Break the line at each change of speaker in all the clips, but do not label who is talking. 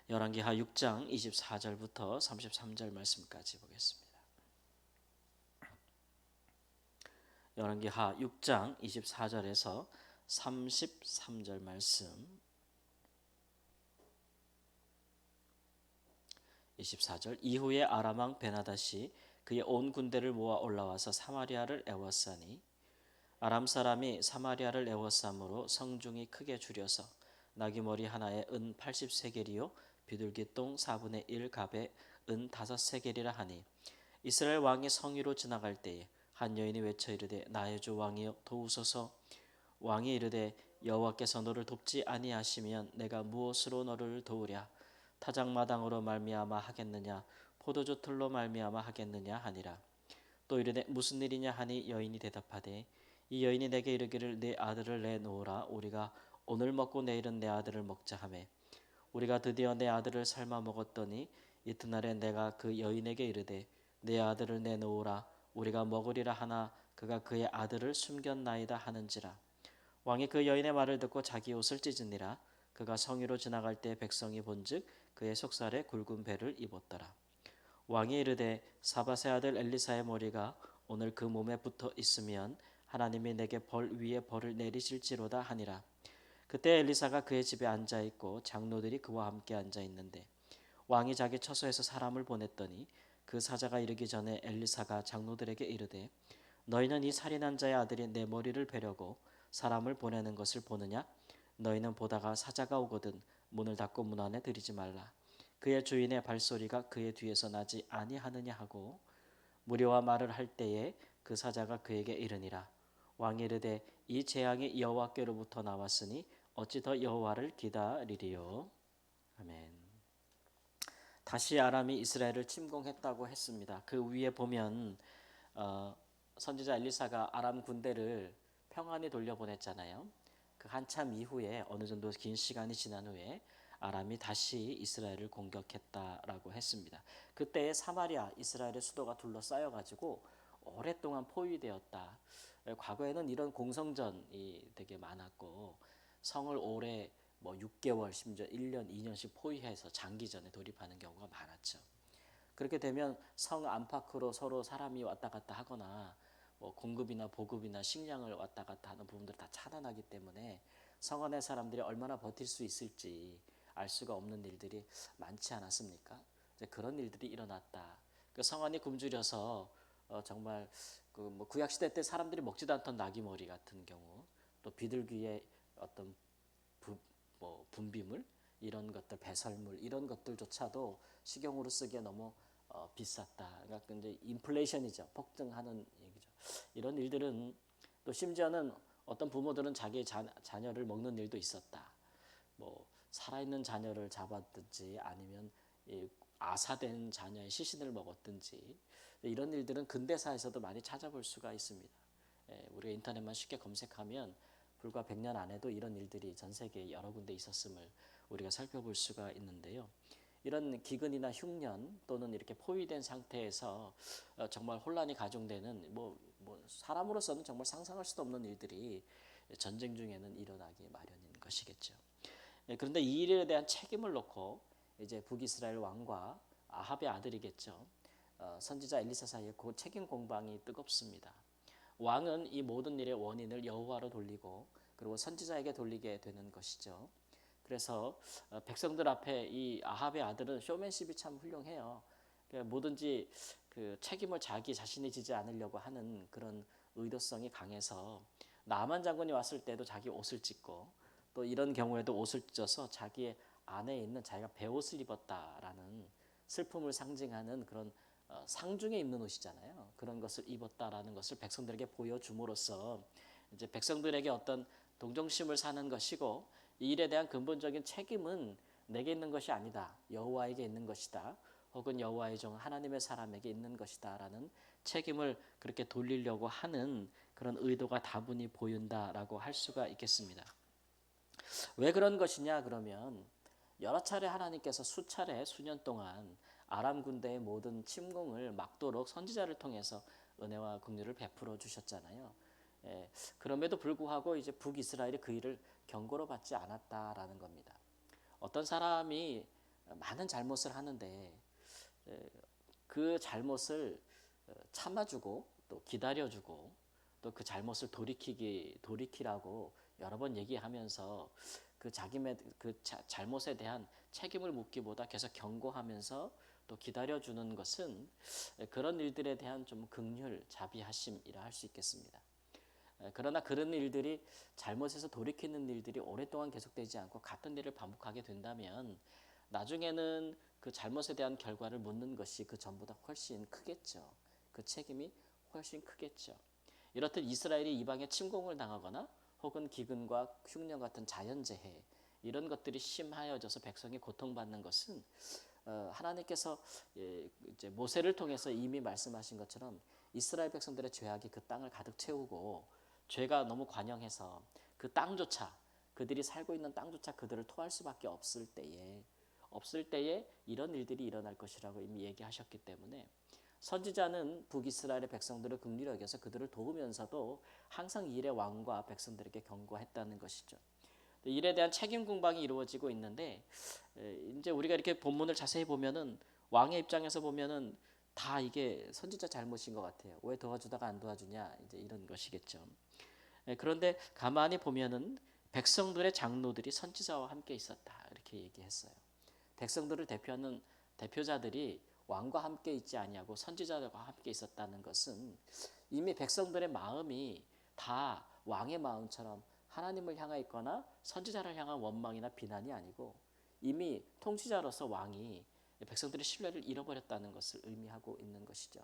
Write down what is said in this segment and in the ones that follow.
열왕기하 6장 24절부터 33절 말씀까지 보겠습니다. 열왕기하 6장 24절에서 33절 말씀. 24절 이후에 아람 왕 베나닷이 그의 온 군대를 모아 올라와서 사마리아를 애워싸니 아람 사람이 사마리아를 애워싸므로 성중이 크게 줄여서 나귀머리 하나에 은 80세겔이요 비둘기 똥 4분의 1 갑에 은 5세겔이라 하니 이스라엘 왕이 성 위로 지나갈 때에 한 여인이 외쳐 이르되 나의 주 왕이여 도우소서. 왕이 이르되 여호와께서 너를 돕지 아니하시면 내가 무엇으로 너를 도우랴. 타작마당으로 말미암아 하겠느냐 포도주 틀로 말미암아 하겠느냐 하니라. 또 이르되 무슨 일이냐 하니 여인이 대답하되 이 여인이 내게 이르기를 내 아들을 내놓으라. 우리가 오늘 먹고 내일은 내 아들을 먹자 하매 우리가 드디어 내 아들을 삶아 먹었더니 이튿날에 내가 그 여인에게 이르되 내 아들을 내놓으라. 우리가 먹으리라 하나 그가 그의 아들을 숨겼나이다 하는지라. 왕이 그 여인의 말을 듣고 자기 옷을 찢으니라. 그가 성위로 지나갈 때 백성이 본즉 그의 속살에 굵은 배를 입었더라. 왕이 이르되 사밧의 아들 엘리사의 머리가 오늘 그 몸에 붙어 있으면 하나님이 내게 벌 위에 벌을 내리실지로다 하니라. 그때 엘리사가 그의 집에 앉아 있고 장로들이 그와 함께 앉아 있는데 왕이 자기 처소에서 사람을 보냈더니 그 사자가 이르기 전에 엘리사가 장로들에게 이르되 너희는 이 살인한 자의 아들이 내 머리를 베려고 사람을 보내는 것을 보느냐? 너희는 보다가 사자가 오거든 문을 닫고 문 안에 들이지 말라. 그의 주인의 발소리가 그의 뒤에서 나지 아니하느냐 하고 무리와 말을 할 때에 그 사자가 그에게 이르니라. 왕이 이르되 이 재앙이 여호와께로부터 나왔으니 어찌 더 여호와를 기다리리요. 아멘. 다시 아람이 이스라엘을 침공했다고 했습니다. 그 위에 보면 선지자 엘리사가 아람 군대를 평안히 돌려보냈잖아요. 그 한참 이후에 어느 정도 긴 시간이 지난 후에 아람이 다시 이스라엘을 공격했다라고 했습니다. 그때 사마리아 이스라엘의 수도가 둘러싸여 가지고 오랫동안 포위되었다. 과거에는 이런 공성전이 되게 많았고 성을 오래 6개월 심지어 1년 2년씩 포위해서 장기전에 돌입하는 경우가 많았죠. 그렇게 되면 성 안팎으로 서로 사람이 왔다 갔다 하거나 공급이나 보급이나 식량을 왔다 갔다 하는 부분들을 다 차단하기 때문에 성 안의 사람들이 얼마나 버틸 수 있을지 알 수가 없는 일들이 많지 않았습니까? 이제 그런 일들이 일어났다. 그 성 안이 굶주려서 정말 구약 시대 때 사람들이 먹지도 않던 나귀머리 같은 경우 또 비둘기의 어떤 분비물 이런 것들 배설물 이런 것들조차도 식용으로 쓰기에 너무 비쌌다. 그러니까 이제 인플레이션이죠. 폭등하는 얘기죠. 이런 일들은 또 심지어는 어떤 부모들은 자기의 자녀를 먹는 일도 있었다. 살아있는 자녀를 잡았든지 아니면 아사된 자녀의 시신을 먹었든지 이런 일들은 근대사에서도 많이 찾아볼 수가 있습니다. 우리가 인터넷만 쉽게 검색하면 불과 100년 안에도 이런 일들이 전 세계에 여러 군데 있었음을 우리가 살펴볼 수가 있는데요. 이런 기근이나 흉년 또는 이렇게 포위된 상태에서 정말 혼란이 가중되는 사람으로서는 정말 상상할 수도 없는 일들이 전쟁 중에는 일어나기 마련인 것이겠죠. 그런데 이 일에 대한 책임을 놓고 이제 북이스라엘 왕과 아합의 아들이겠죠. 선지자 엘리사 사이에 그 책임 공방이 뜨겁습니다. 왕은 이 모든 일의 원인을 여호와로 돌리고 그리고 선지자에게 돌리게 되는 것이죠. 그래서 백성들 앞에 이 아합의 아들은 쇼맨십이 참 훌륭해요. 뭐든지 그 책임을 자기 자신이 지지 않으려고 하는 그런 의도성이 강해서 나만 장군이 왔을 때도 자기 옷을 찢고 또 이런 경우에도 옷을 찢어서 자기의 안에 있는 자기가 베옷을 입었다라는 슬픔을 상징하는 그런 상중에 입는 옷이잖아요. 그런 것을 입었다라는 것을 백성들에게 보여줌으로써 이제 백성들에게 어떤 동정심을 사는 것이고 이 일에 대한 근본적인 책임은 내게 있는 것이 아니다. 여호와에게 있는 것이다. 혹은 여호와의 종 하나님의 사람에게 있는 것이다라는 책임을 그렇게 돌리려고 하는 그런 의도가 다분히 보인다라고 할 수가 있겠습니다. 왜 그런 것이냐 그러면 여러 차례 하나님께서 수차례 수년 동안 아람 군대의 모든 침공을 막도록 선지자를 통해서 은혜와 긍휼을 베풀어 주셨잖아요. 그럼에도 불구하고 이제 북이스라엘이 그 일을 경고로 받지 않았다라는 겁니다. 어떤 사람이 많은 잘못을 하는데 그 잘못을 참아주고 또 기다려주고 또 그 잘못을 돌이키라고 여러 번 얘기하면서 그 잘못에 대한 책임을 묻기보다 계속 경고하면서 또 기다려주는 것은 그런 일들에 대한 좀 긍휼, 자비하심이라 할 수 있겠습니다. 그러나 그런 일들이 잘못해서 돌이키는 일들이 오랫동안 계속되지 않고 같은 일을 반복하게 된다면 나중에는 그 잘못에 대한 결과를 묻는 것이 그 전보다 훨씬 크겠죠. 그 책임이 훨씬 크겠죠. 이렇듯 이스라엘이 이방에 침공을 당하거나 혹은 기근과 흉년 같은 자연재해 이런 것들이 심하여져서 백성이 고통받는 것은 하나님께서 이제 모세를 통해서 이미 말씀하신 것처럼 이스라엘 백성들의 죄악이 그 땅을 가득 채우고 죄가 너무 관영해서 그 땅조차 그들이 살고 있는 땅조차 그들을 토할 수밖에 없을 때에 이런 일들이 일어날 것이라고 이미 얘기하셨기 때문에 선지자는 북이스라엘의 백성들을 긍휼히 여겨서 그들을 도우면서도 항상 이 일의 왕과 백성들에게 경고했다는 것이죠. 일에 대한 책임 공방이 이루어지고 있는데 이제 우리가 이렇게 본문을 자세히 보면은 왕의 입장에서 보면은 다 이게 선지자 잘못인 것 같아요. 왜 도와주다가 안 도와주냐 이제 이런 것이겠죠. 그런데 가만히 보면은 백성들의 장로들이 선지자와 함께 있었다 이렇게 얘기했어요. 백성들을 대표하는 대표자들이 왕과 함께 있지 아니하고 선지자들과 함께 있었다는 것은 이미 백성들의 마음이 다 왕의 마음처럼 하나님을 향해 있거나 선지자를 향한 원망이나 비난이 아니고 이미 통치자로서 왕이 백성들의 신뢰를 잃어버렸다는 것을 의미하고 있는 것이죠.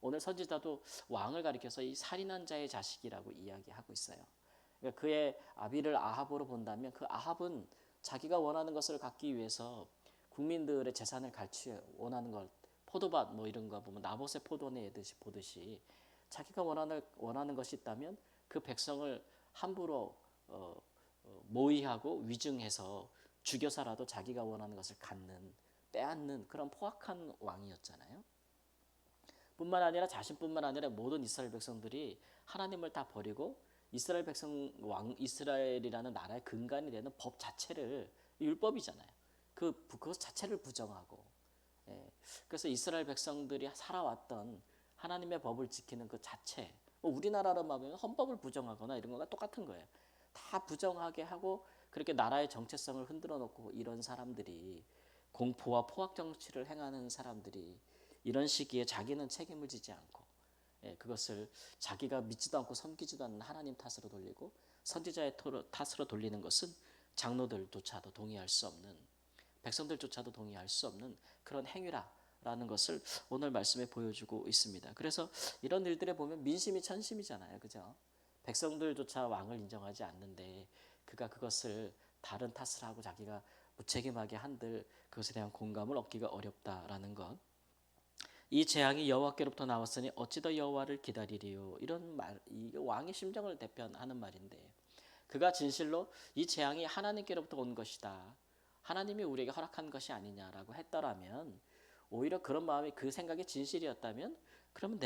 오늘 선지자도 왕을 가리켜서 이 살인한 자의 자식이라고 이야기하고 있어요. 그러니까 그의 아비를 아합으로 본다면 그 아합은 자기가 원하는 것을 갖기 위해서 국민들의 재산을 갈취해 원하는 것 포도밭 뭐 이런 거 보면 나봇의 포도내 보듯이 자기가 원하는 것이 있다면 그 백성을 함부로 모의하고 위증해서 죽여서라도 자기가 원하는 것을 빼앗는 그런 포악한 왕이었잖아요. 뿐만 아니라 자신뿐만 아니라 모든 이스라엘 백성들이 하나님을 다 버리고 이스라엘 백성 이스라엘이라는 나라의 근간이 되는 법 자체를 율법이잖아요. 그것 자체를 부정하고 그래서 이스라엘 백성들이 살아왔던 하나님의 법을 지키는 그 자체 우리나라로 말하면 헌법을 부정하거나 이런 거가 똑같은 거예요. 다 부정하게 하고 그렇게 나라의 정체성을 흔들어 놓고 이런 사람들이 공포와 포악 정치를 행하는 사람들이 이런 시기에 자기는 책임을 지지 않고 그것을 자기가 믿지도 않고 섬기지도 않는 하나님 탓으로 돌리고 선지자의 탓으로 돌리는 것은 장로들조차도 동의할 수 없는 백성들조차도 동의할 수 없는 그런 행위라는 것을 오늘 말씀에 보여주고 있습니다. 그래서 이런 일들에 보면 민심이 천심이잖아요. 그죠? 백성들조차 왕을 인정하지 않는데 그가 그것을 다른 탓을 하고 자기가 무책임하게 한들 그것에 대한 공감을 얻기가 어렵다라는 것. 이 재앙이 여호와께로부터 나왔으니 어찌 더 여호와를 기다리리요. 이런 말, 이 왕의 심정을 대표하는 말인데 그가 진실로 이 재앙이 하나님께로부터 온 것이다. 하나님이 우리에게 허락한 것이 아니냐라고 했더라면 오히려 그런 마음이 그 생각이 진실이었다면 그러면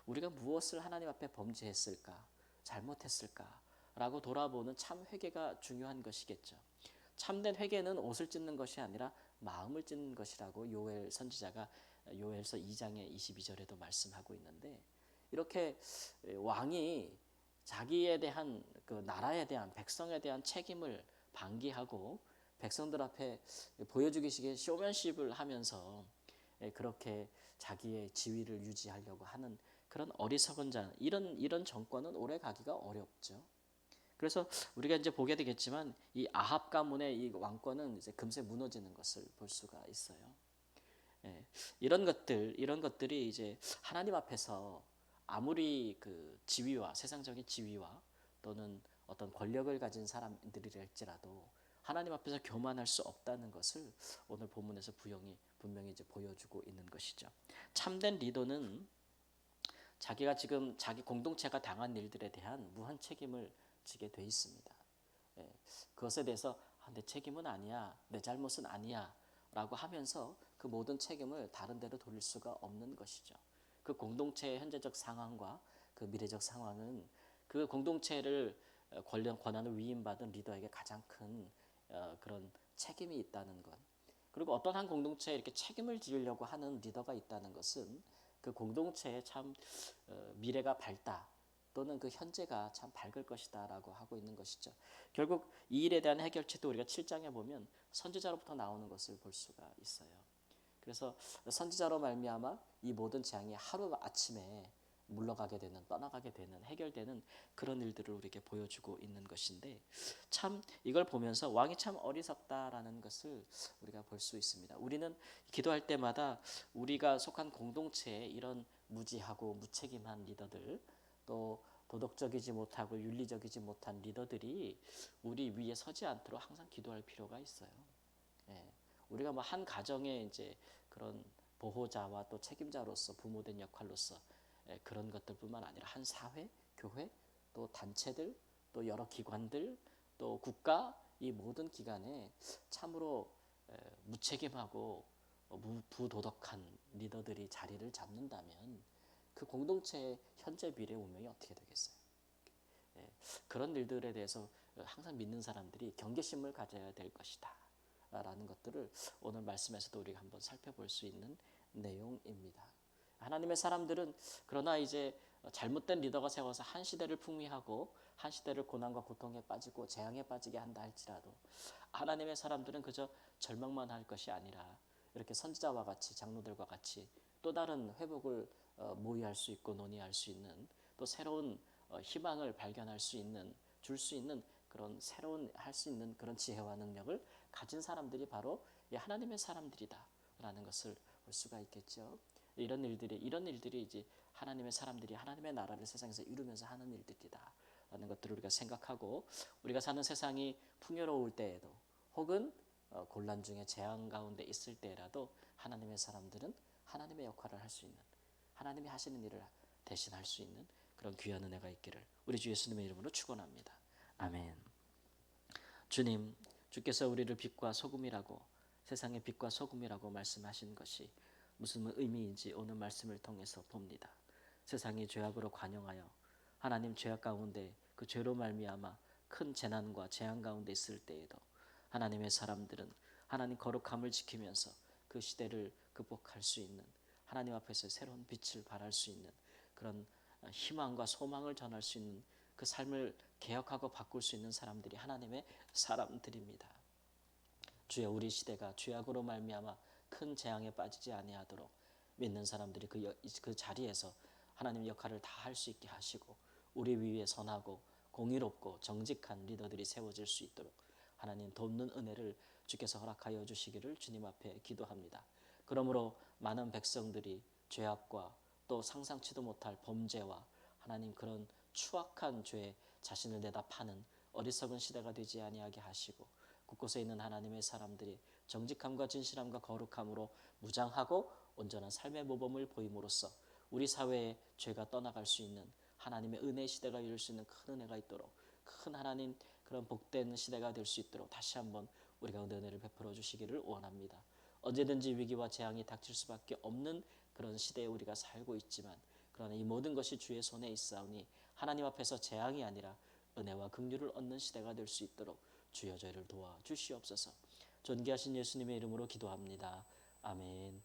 우리가 무엇을 하나님 앞에 범죄했을까? 잘못했을까? 라고 돌아보는 참 회개가 중요한 것이겠죠. 참된 회개는 옷을 찢는 것이 아니라 마음을 찢는 것이라고 요엘 선지자가 요엘서 2장의 22절에도 말씀하고 있는데 이렇게 왕이 자기에 대한 그 나라에 대한 백성에 대한 책임을 방기하고 백성들 앞에 보여주기식의 쇼맨십을 하면서 그렇게 자기의 지위를 유지하려고 하는 그런 어리석은 자 이런 정권은 오래 가기가 어렵죠. 그래서 우리가 이제 보게 되겠지만 이 아합 가문의 이 왕권은 이제 금세 무너지는 것을 볼 수가 있어요. 이런 것들이 이제 하나님 앞에서 아무리 그 지위와 세상적인 지위와 또는 어떤 권력을 가진 사람들이랄지라도 하나님 앞에서 교만할 수 없다는 것을 오늘 본문에서 분명히 이제 보여주고 있는 것이죠. 참된 리더는 자기가 지금 자기 공동체가 당한 일들에 대한 무한 책임을 지게 돼 있습니다. 그것에 대해서 내 책임은 아니야, 내 잘못은 아니야 라고 하면서 그 모든 책임을 다른 데로 돌릴 수가 없는 것이죠. 그 공동체의 현재적 상황과 그 미래적 상황은 그 공동체를 권한을 위임받은 리더에게 가장 큰 그런 책임이 있다는 것. 그리고 어떤 한 공동체에 이렇게 책임을 지으려고 하는 리더가 있다는 것은 그 공동체의 참 미래가 밝다, 또는 그 현재가 참 밝을 것이다라고 하고 있는 것이죠. 결국 이 일에 대한 해결책도 우리가 7장에 보면 선지자로부터 나오는 것을 볼 수가 있어요. 그래서 선지자로 말미암아 이 모든 재앙이 하루 아침에 물러가게 되는, 떠나가게 되는, 해결되는 그런 일들을 우리에게 보여주고 있는 것인데, 참 이걸 보면서 왕이 참 어리석다라는 것을 우리가 볼 수 있습니다. 우리는 기도할 때마다 우리가 속한 공동체에 이런 무지하고 무책임한 리더들, 또 도덕적이지 못하고 윤리적이지 못한 리더들이 우리 위에 서지 않도록 항상 기도할 필요가 있어요. 예. 우리가 뭐 한 가정의 이제 그런 보호자와 또 책임자로서 부모된 역할로서 그런 것들뿐만 아니라 한 사회, 교회, 또 단체들, 또 여러 기관들, 또 국가, 이 모든 기관에 참으로 무책임하고 부도덕한 리더들이 자리를 잡는다면 그 공동체의 현재 미래 운명이 어떻게 되겠어요? 그런 일들에 대해서 항상 믿는 사람들이 경계심을 가져야 될 것이다 라는 것들을 오늘 말씀에서도 우리가 한번 살펴볼 수 있는 내용입니다. 하나님의 사람들은 그러나 이제 잘못된 리더가 세워서 한 시대를 풍미하고 한 시대를 고난과 고통에 빠지고 재앙에 빠지게 한다 할지라도, 하나님의 사람들은 그저 절망만 할 것이 아니라 이렇게 선지자와 같이, 장로들과 같이 또 다른 회복을 모의할 수 있고 논의할 수 있는, 또 새로운 희망을 발견할 수 있는, 줄 수 있는 그런 새로운 할 수 있는 그런 지혜와 능력을 가진 사람들이 바로 하나님의 사람들이다라는 것을 볼 수가 있겠죠. 이런 일들이 이제 하나님의 사람들이 하나님의 나라를 세상에서 이루면서 하는 일들이다라는 것들을 우리가 생각하고, 우리가 사는 세상이 풍요로울 때에도 혹은 곤란 중에 재앙 가운데 있을 때라도 하나님의 사람들은 하나님의 역할을 할 수 있는, 하나님이 하시는 일을 대신할 수 있는 그런 귀한 은혜가 있기를 우리 주 예수님의 이름으로 축원합니다. 아멘. 주님, 주께서 우리를 빛과 소금이라고, 세상의 빛과 소금이라고 말씀하신 것이 무슨 의미인지 오늘 말씀을 통해서 봅니다. 세상이 죄악으로 관영하여 하나님 죄악 가운데 그 죄로 말미암아 큰 재난과 재앙 가운데 있을 때에도 하나님의 사람들은 하나님 거룩함을 지키면서 그 시대를 극복할 수 있는, 하나님 앞에서 새로운 빛을 발할 수 있는 그런 희망과 소망을 전할 수 있는 그 삶을 개혁하고 바꿀 수 있는 사람들이 하나님의 사람들입니다. 주여, 우리 시대가 죄악으로 말미암아 큰 재앙에 빠지지 아니하도록 믿는 사람들이 그 자리에서 하나님 역할을 다 할 수 있게 하시고, 우리 위에 선하고 공의롭고 정직한 리더들이 세워질 수 있도록 하나님 돕는 은혜를 주께서 허락하여 주시기를 주님 앞에 기도합니다. 그러므로 많은 백성들이 죄악과 또 상상치도 못할 범죄와 하나님 그런 추악한 죄에 자신을 내다 파는 어리석은 시대가 되지 아니하게 하시고, 곳곳에 있는 하나님의 사람들이 정직함과 진실함과 거룩함으로 무장하고 온전한 삶의 모범을 보임으로써 우리 사회의 죄가 떠나갈 수 있는 하나님의 은혜 시대가 이룰 수 있는 큰 은혜가 있도록, 큰 하나님 그런 복된 시대가 될 수 있도록 다시 한번 우리가 은혜를 베풀어 주시기를 원합니다. 언제든지 위기와 재앙이 닥칠 수밖에 없는 그런 시대에 우리가 살고 있지만, 그러나 이 모든 것이 주의 손에 있사오니 하나님 앞에서 재앙이 아니라 은혜와 긍휼을 얻는 시대가 될 수 있도록 주여 저희를 도와주시옵소서. 존귀하신 예수님의 이름으로 기도합니다. 아멘.